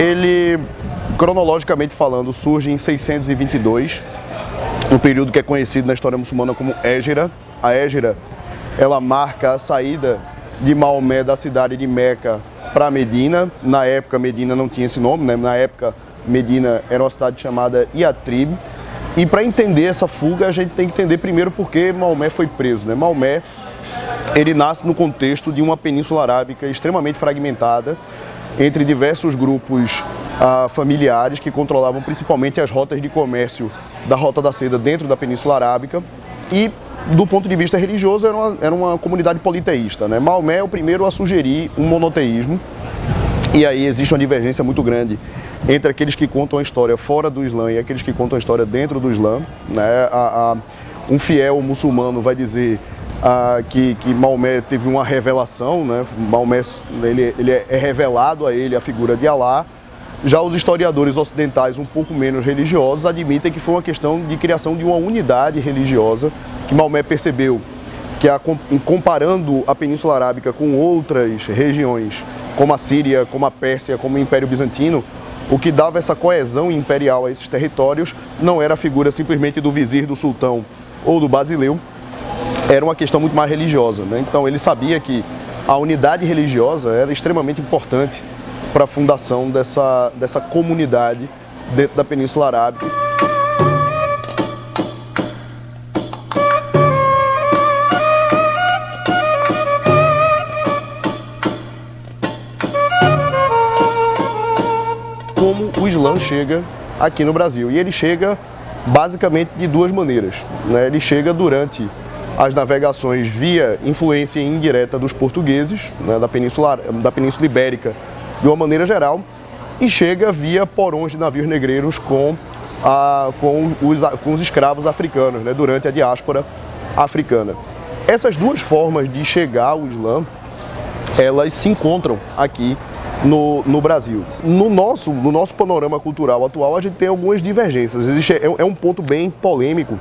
Ele, cronologicamente falando, surge em 622, um período que é conhecido na história muçulmana como Hégira. A Hégira, ela marca a saída de Maomé da cidade de Meca para Medina. Na época, Medina não tinha esse nome, né? Na época, Medina era uma cidade chamada Yatrib. E para entender essa fuga, a gente tem que entender primeiro por que Maomé foi preso, né? Maomé, ele nasce no contexto de uma península arábica extremamente fragmentada, entre diversos grupos familiares que controlavam principalmente as rotas de comércio da Rota da Seda dentro da Península Arábica. E, do ponto de vista religioso, era uma comunidade politeísta, né? Maomé é o primeiro a sugerir um monoteísmo, e aí existe uma divergência muito grande entre aqueles que contam a história fora do Islã e aqueles que contam a história dentro do Islã, né? Um fiel muçulmano vai dizer que Maomé teve uma revelação, né? Maomé ele é revelado a ele a figura de Alá. Já os historiadores ocidentais, um pouco menos religiosos, admitem que foi uma questão de criação de uma unidade religiosa, que Maomé percebeu que, comparando a Península Arábica com outras regiões, como a Síria, como a Pérsia, como o Império Bizantino, o que dava essa coesão imperial a esses territórios não era a figura simplesmente do vizir, do sultão ou do basileu, era uma questão muito mais religiosa, né? Então ele sabia que a unidade religiosa era extremamente importante para a fundação dessa comunidade dentro da Península Arábica. Como o Islã chega aqui no Brasil, e ele chega basicamente de duas maneiras, né? Ele chega durante as navegações via influência indireta dos portugueses, né, da Península Ibérica de uma maneira geral, e chega via porões de navios negreiros com os escravos africanos, né, durante a diáspora africana. Essas duas formas de chegar ao Islã, elas se encontram aqui no Brasil. No nosso panorama cultural atual, a gente tem algumas divergências. É um ponto bem polêmico,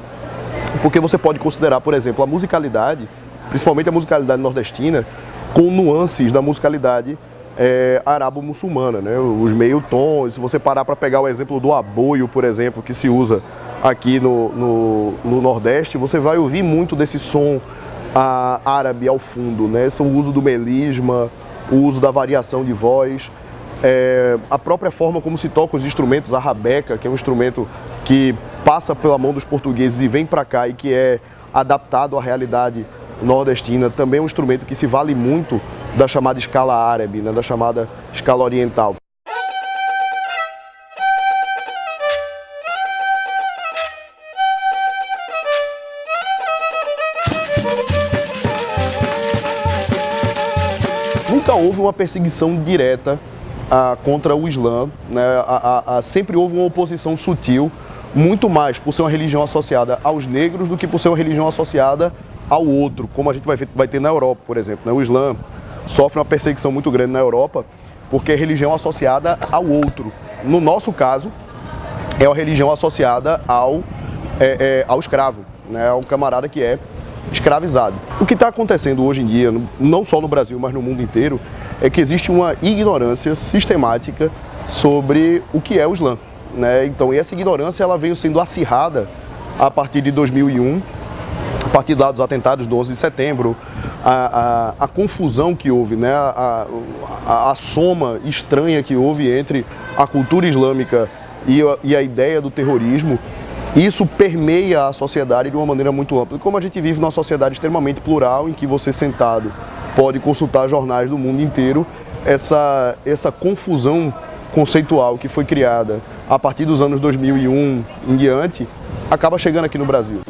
porque você pode considerar, por exemplo, a musicalidade, principalmente a musicalidade nordestina, com nuances da musicalidade arabo-muçulmana, né? Os meio-tons. Se você parar para pegar o exemplo do aboio, por exemplo, que se usa aqui no Nordeste, você vai ouvir muito desse som árabe ao fundo, né? O uso do melisma, o uso da variação de voz, a própria forma como se toca os instrumentos, a rabeca, que é um instrumento que passa pela mão dos portugueses e vem para cá e que é adaptado à realidade nordestina, também é um instrumento que se vale muito da chamada escala árabe, né, da chamada escala oriental. Nunca houve uma perseguição direta contra o Islã, né? Sempre houve uma oposição sutil, muito mais por ser uma religião associada aos negros do que por ser uma religião associada ao outro, como a gente vai ter na Europa, por exemplo, né? O Islã sofre uma perseguição muito grande na Europa porque é religião associada ao outro. No nosso caso, é uma religião associada ao escravo, né? Ao camarada que é escravizado. O que está acontecendo hoje em dia, não só no Brasil, mas no mundo inteiro, é que existe uma ignorância sistemática sobre o que é o Islã, né? Então, essa ignorância ela veio sendo acirrada a partir de 2001, a partir lá dos atentados do 11 de setembro, a confusão que houve, né? A soma estranha que houve entre a cultura islâmica e a ideia do terrorismo. Isso permeia a sociedade de uma maneira muito ampla. Como a gente vive numa sociedade extremamente plural, em que você sentado pode consultar jornais do mundo inteiro, essa confusão conceitual que foi criada a partir dos anos 2001 em diante, acaba chegando aqui no Brasil.